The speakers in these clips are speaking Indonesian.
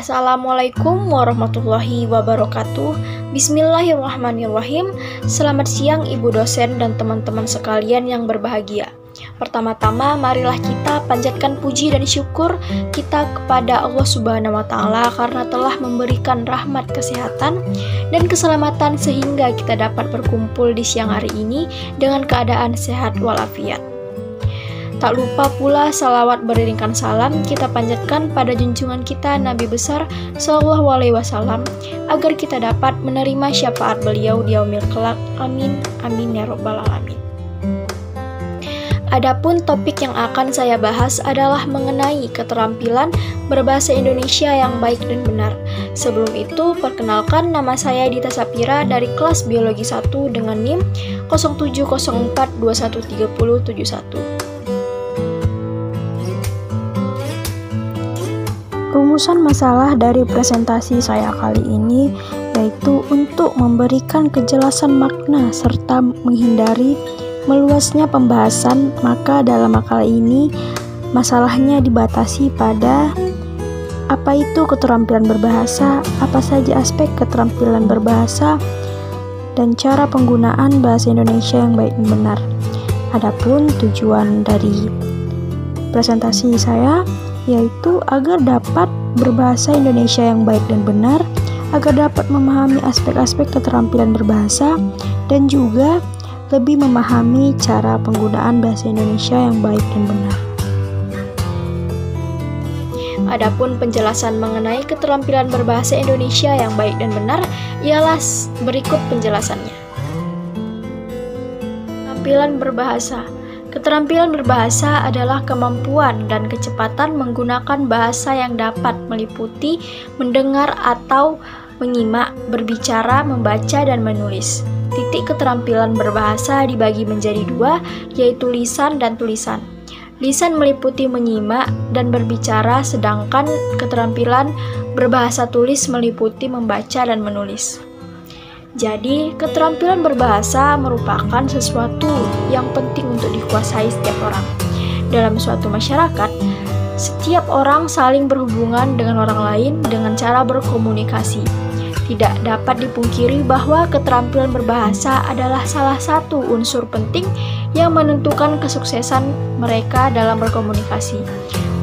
Assalamualaikum warahmatullahi wabarakatuh. Bismillahirrahmanirrahim. Selamat siang Ibu dosen dan teman-teman sekalian yang berbahagia. Pertama-tama marilah kita panjatkan puji dan syukur kita kepada Allah Subhanahu wa taala karena telah memberikan rahmat kesehatan dan keselamatan sehingga kita dapat berkumpul di siang hari ini dengan keadaan sehat walafiat. Tak lupa pula salawat beriringkan salam kita panjatkan pada junjungan kita Nabi besar Sallallahu Alaihi Wasallam agar kita dapat menerima syafaat beliau di yaumil kelak. Amin, amin ya robbal alamin. Adapun topik yang akan saya bahas adalah mengenai keterampilan berbahasa Indonesia yang baik dan benar. Sebelum itu, perkenalkan nama saya Dita Sapira dari kelas Biologi 1 dengan NIM 0704213071. Rumusan masalah dari presentasi saya kali ini yaitu untuk memberikan kejelasan makna serta menghindari meluasnya pembahasan, maka dalam makalah ini masalahnya dibatasi pada apa itu keterampilan berbahasa, apa saja aspek keterampilan berbahasa, dan cara penggunaan bahasa Indonesia yang baik dan benar. Adapun tujuan dari presentasi saya yaitu agar dapat berbahasa Indonesia yang baik dan benar, agar dapat memahami aspek-aspek keterampilan berbahasa, dan juga lebih memahami cara penggunaan bahasa Indonesia yang baik dan benar. Adapun penjelasan mengenai keterampilan berbahasa Indonesia yang baik dan benar ialah berikut penjelasannya. Keterampilan berbahasa. Keterampilan berbahasa adalah kemampuan dan kecepatan menggunakan bahasa yang dapat meliputi mendengar atau menyimak, berbicara, membaca, dan menulis. Titik keterampilan berbahasa dibagi menjadi dua, yaitu lisan dan tulisan. Lisan meliputi menyimak dan berbicara, sedangkan keterampilan berbahasa tulis meliputi membaca dan menulis. Jadi, keterampilan berbahasa merupakan sesuatu yang penting untuk dikuasai setiap orang. Dalam suatu masyarakat, setiap orang saling berhubungan dengan orang lain dengan cara berkomunikasi. Tidak dapat dipungkiri bahwa keterampilan berbahasa adalah salah satu unsur penting yang menentukan kesuksesan mereka dalam berkomunikasi.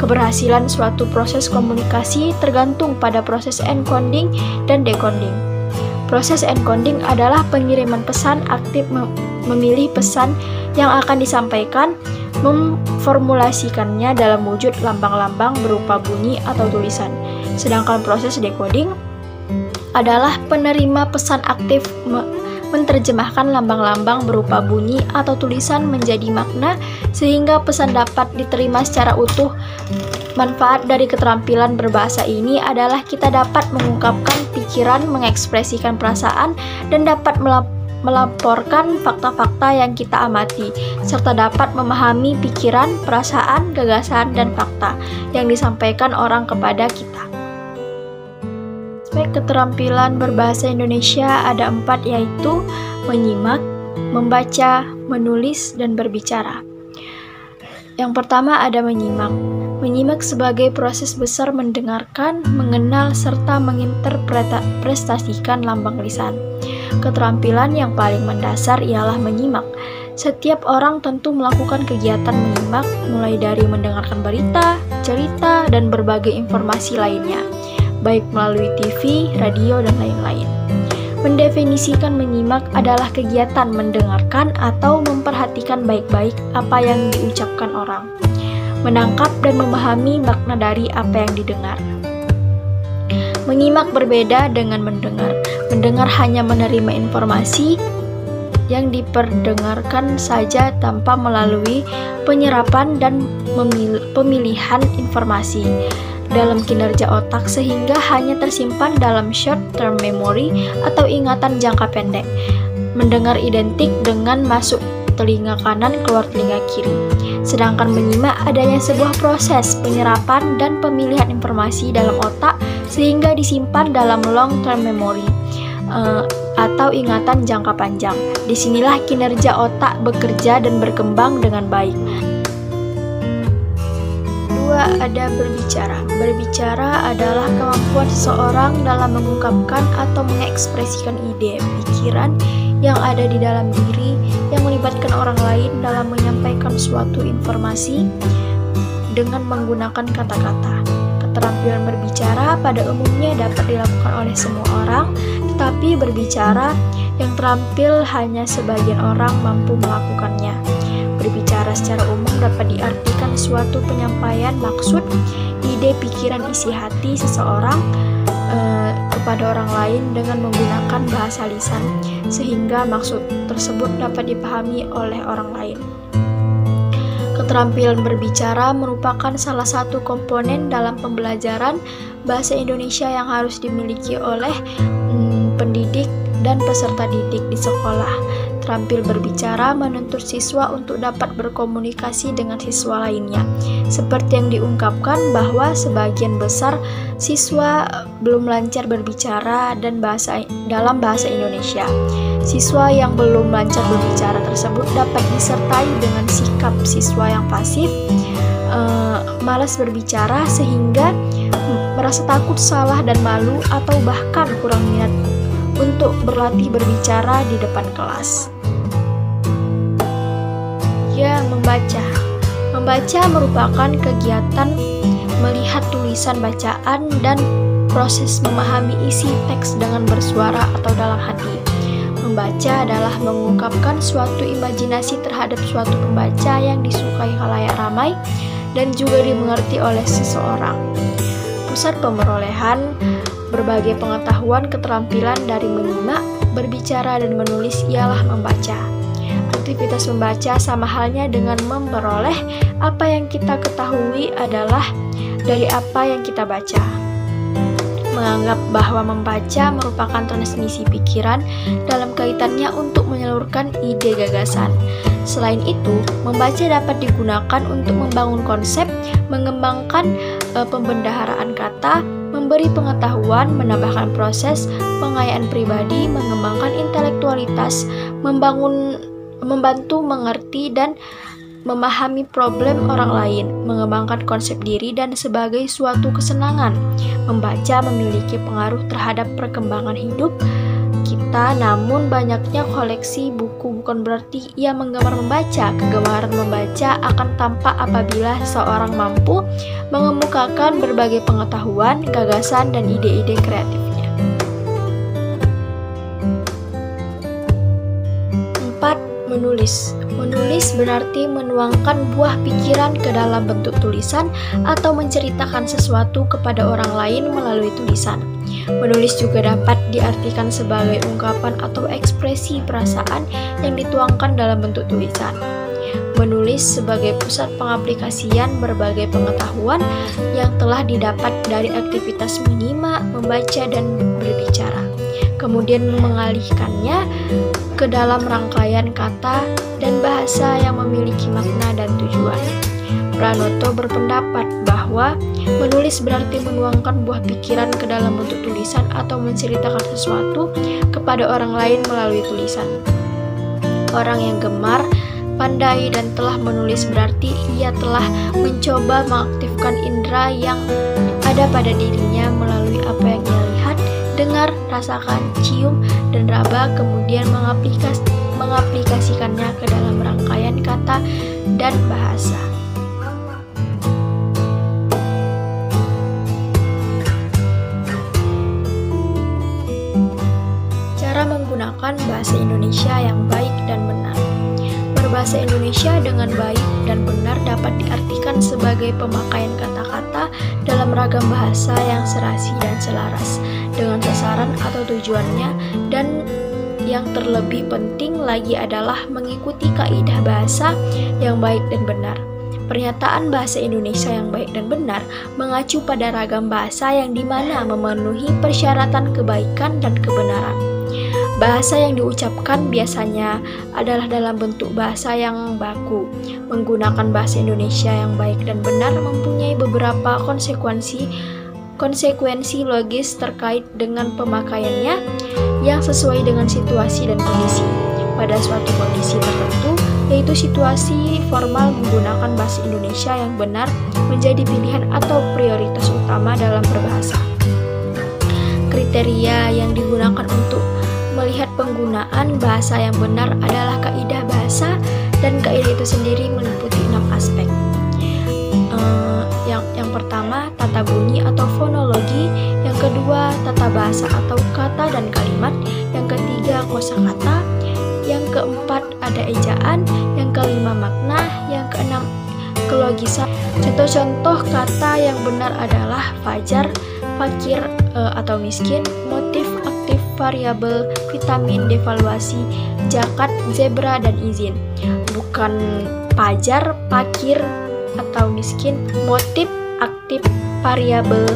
Keberhasilan suatu proses komunikasi tergantung pada proses encoding dan decoding. Proses encoding adalah pengiriman pesan aktif memilih pesan yang akan disampaikan, memformulasikannya dalam wujud lambang-lambang berupa bunyi atau tulisan. Sedangkan proses decoding adalah penerima pesan aktif menerjemahkan lambang-lambang berupa bunyi atau tulisan menjadi makna sehingga pesan dapat diterima secara utuh. Manfaat dari keterampilan berbahasa ini adalah kita dapat mengungkapkan pikiran, mengekspresikan perasaan, dan dapat melaporkan fakta-fakta yang kita amati, serta dapat memahami pikiran, perasaan, gagasan, dan fakta yang disampaikan orang kepada kita. Aspek keterampilan berbahasa Indonesia ada 4, yaitu menyimak, membaca, menulis, dan berbicara. Yang pertama ada menyimak. Menyimak sebagai proses besar mendengarkan, mengenal, serta menginterpretasikan lambang lisan. Keterampilan yang paling mendasar ialah menyimak. Setiap orang tentu melakukan kegiatan menyimak, mulai dari mendengarkan berita, cerita, dan berbagai informasi lainnya, baik melalui TV, radio, dan lain-lain. Mendefinisikan menyimak adalah kegiatan mendengarkan atau memperhatikan baik-baik apa yang diucapkan orang, menangkap dan memahami makna dari apa yang didengar. Menyimak berbeda dengan mendengar. Mendengar hanya menerima informasi yang diperdengarkan saja tanpa melalui penyerapan dan pemilihan informasi dalam kinerja otak sehingga hanya tersimpan dalam short term memory atau ingatan jangka pendek. Mendengar identik dengan masuk telinga kanan keluar telinga kiri. Sedangkan menyimak adanya sebuah proses penyerapan dan pemilihan informasi dalam otak sehingga disimpan dalam long term memory atau ingatan jangka panjang. Disinilah kinerja otak bekerja dan berkembang dengan baik. Kedua, ada berbicara. Berbicara adalah kemampuan seseorang dalam mengungkapkan atau mengekspresikan ide, pikiran yang ada di dalam diri yang melibatkan orang lain dalam menyampaikan suatu informasi dengan menggunakan kata-kata. Keterampilan berbicara pada umumnya dapat dilakukan oleh semua orang, tetapi berbicara yang terampil hanya sebagian orang mampu melakukannya. Berbicara secara umum dapat diartikan suatu penyampaian maksud, ide, pikiran, isi hati seseorang kepada orang lain dengan menggunakan bahasa lisan, sehingga maksud tersebut dapat dipahami oleh orang lain. Keterampilan berbicara merupakan salah satu komponen dalam pembelajaran bahasa Indonesia yang harus dimiliki oleh pendidik dan peserta didik di sekolah. Terampil berbicara menuntut siswa untuk dapat berkomunikasi dengan siswa lainnya. Seperti yang diungkapkan bahwa sebagian besar siswa belum lancar berbicara dalam bahasa Indonesia. Siswa yang belum lancar berbicara tersebut dapat disertai dengan sikap siswa yang pasif, malas berbicara sehingga merasa takut, salah, dan malu, atau bahkan kurang minat untuk berlatih berbicara di depan kelas. Ya, membaca. Membaca merupakan kegiatan melihat tulisan bacaan dan proses memahami isi teks dengan bersuara atau dalam hati. Membaca adalah mengungkapkan suatu imajinasi terhadap suatu pembaca yang disukai khalayak ramai dan juga dimengerti oleh seseorang. Pusat pemerolehan berbagai pengetahuan keterampilan dari menyimak, berbicara, dan menulis ialah membaca. Aktivitas membaca sama halnya dengan memperoleh. Apa yang kita ketahui adalah dari apa yang kita baca. Menganggap bahwa membaca merupakan transmisi pikiran dalam kaitannya untuk menyalurkan ide gagasan. Selain itu, membaca dapat digunakan untuk membangun konsep, mengembangkan pembendaharaan kata, memberi pengetahuan, menambahkan proses pengayaan pribadi, mengembangkan intelektualitas, membantu mengerti dan memahami problem orang lain, mengembangkan konsep diri, dan sebagai suatu kesenangan. Membaca memiliki pengaruh terhadap perkembangan hidup kita, namun banyaknya koleksi buku bukan berarti ia menggemar membaca. Kegemaran membaca akan tampak apabila seseorang mampu mengemukakan berbagai pengetahuan, gagasan, dan ide-ide kreatifnya. 4. Menulis. Menulis berarti menuangkan buah pikiran ke dalam bentuk tulisan atau menceritakan sesuatu kepada orang lain melalui tulisan. Menulis juga dapat diartikan sebagai ungkapan atau ekspresi perasaan yang dituangkan dalam bentuk tulisan. Menulis sebagai pusat pengaplikasian berbagai pengetahuan yang telah didapat dari aktivitas menyimak, membaca, dan berbicara, kemudian mengalihkannya ke dalam rangkaian kata dan bahasa yang memiliki makna dan tujuan. Pranoto berpendapat bahwa menulis berarti menuangkan buah pikiran ke dalam bentuk tulisan atau menceritakan sesuatu kepada orang lain melalui tulisan. Orang yang gemar, pandai, dan telah menulis berarti ia telah mencoba mengaktifkan indera yang ada pada dirinya melalui apa yang ia lihat, dengar, rasakan, cium, dan raba, kemudian mengaplikasikannya ke dalam rangkaian kata dan bahasa. Cara menggunakan bahasa Indonesia yang baik dan benar. Berbahasa Indonesia dengan baik dan benar dapat diartikan sebagai pemakaian kata-kata dalam ragam bahasa yang serasi dan selaras dengan sasaran atau tujuannya, dan yang terlebih penting lagi adalah mengikuti kaidah bahasa yang baik dan benar. Pernyataan bahasa Indonesia yang baik dan benar mengacu pada ragam bahasa yang dimana memenuhi persyaratan kebaikan dan kebenaran. Bahasa yang diucapkan biasanya adalah dalam bentuk bahasa yang baku. Menggunakan bahasa Indonesia yang baik dan benar mempunyai beberapa konsekuensi logis terkait dengan pemakaiannya yang sesuai dengan situasi dan kondisi. Pada suatu kondisi tertentu, yaitu situasi formal, menggunakan bahasa Indonesia yang benar menjadi pilihan atau prioritas utama dalam berbahasa. kriteria yang digunakan untuk melihat penggunaan bahasa yang benar adalah kaidah bahasa, dan kaidah itu sendiri meliputi 6 aspek. Yang pertama, tata bunyi atau fonologi. Yang kedua, tata bahasa atau kata dan kalimat. Yang ketiga, kosakata. Yang keempat, ada ejaan. Yang kelima, makna. Yang keenam, kelogisan. Contoh-contoh kata yang benar adalah fajar, fakir atau miskin, motif, aktif, variabel, vitamin, devaluasi, zakat, zebra, dan izin. Bukan fajar, fakir, atau miskin, motif, aktif, variabel,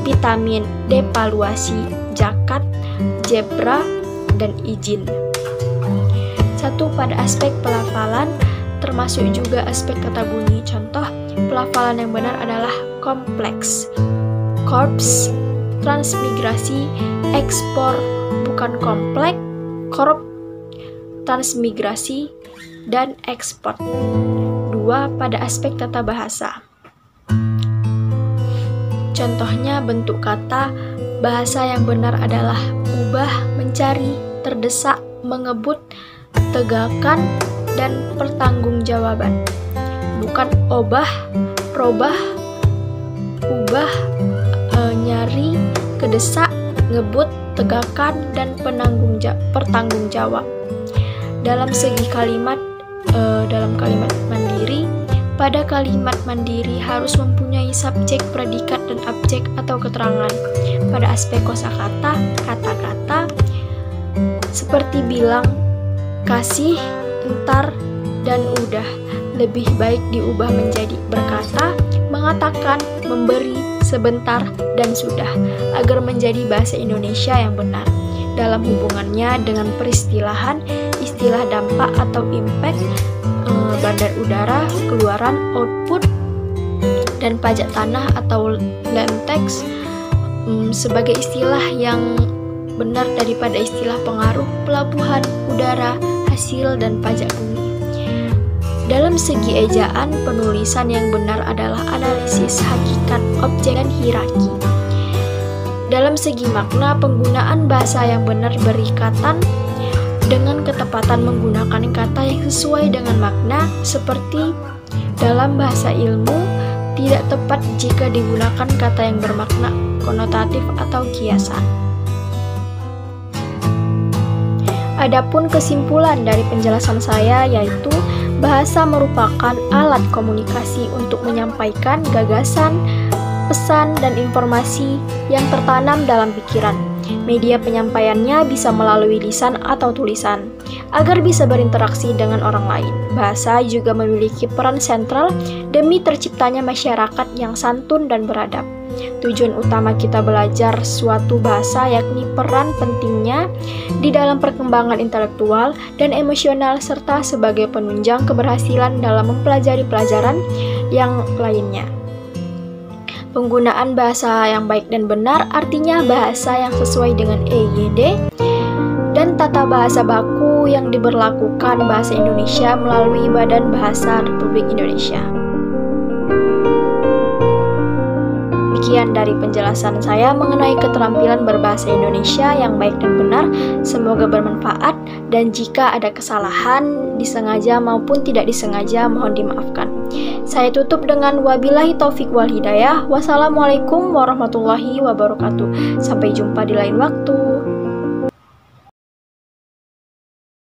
vitamin, devaluasi, zakat, zebra, dan izin. 1. Pada aspek pelafalan, termasuk juga aspek kata bunyi. Contoh, pelafalan yang benar adalah kompleks, korps, transmigrasi, ekspor, bukan kompleks, korp, transmigrasi, dan ekspor. 2. Pada aspek tata bahasa. Contohnya bentuk kata, bahasa yang benar adalah ubah, mencari, terdesak, mengebut, tegakkan, dan pertanggungjawaban. Bukan obah, probah, ubah, nyari, kedesak, ngebut, tegakkan, dan pertanggungjawab. Dalam segi kalimat, dalam kalimat mandiri, pada kalimat mandiri harus mempunyai subjek, predikat, dan objek atau keterangan. Pada aspek kosakata, kata-kata seperti bilang, kasih, entar, dan udah lebih baik diubah menjadi berkata, mengatakan, memberi, sebentar, dan sudah, agar menjadi bahasa Indonesia yang benar. Dalam hubungannya dengan peristilahan, istilah dampak atau impact, bandar udara, keluaran, output, dan pajak tanah atau land tax sebagai istilah yang benar daripada istilah pengaruh, pelabuhan, udara, hasil, dan pajak bumi. Dalam segi ejaan, penulisan yang benar adalah analisis hakikat, objek, dan hierarki. Dalam segi makna, penggunaan bahasa yang benar berikatan dengan ketepatan menggunakan kata yang sesuai dengan makna, seperti dalam bahasa ilmu, tidak tepat jika digunakan kata yang bermakna konotatif atau kiasan. Adapun kesimpulan dari penjelasan saya yaitu bahasa merupakan alat komunikasi untuk menyampaikan gagasan, pesan, dan informasi yang tertanam dalam pikiran. Media penyampaiannya bisa melalui lisan atau tulisan. Agar bisa berinteraksi dengan orang lain, bahasa juga memiliki peran sentral demi terciptanya masyarakat yang santun dan beradab. Tujuan utama kita belajar suatu bahasa yakni peran pentingnya di dalam perkembangan intelektual dan emosional serta sebagai penunjang keberhasilan dalam mempelajari pelajaran yang lainnya. Penggunaan bahasa yang baik dan benar artinya bahasa yang sesuai dengan EYD dan tata bahasa baku yang diberlakukan bahasa Indonesia melalui Badan Bahasa Republik Indonesia. Demikian dari penjelasan saya mengenai keterampilan berbahasa Indonesia yang baik dan benar. Semoga bermanfaat, dan jika ada kesalahan disengaja maupun tidak disengaja mohon dimaafkan. Saya tutup dengan wabillahi taufik wal hidayah. Wassalamualaikum warahmatullahi wabarakatuh. Sampai jumpa di lain waktu.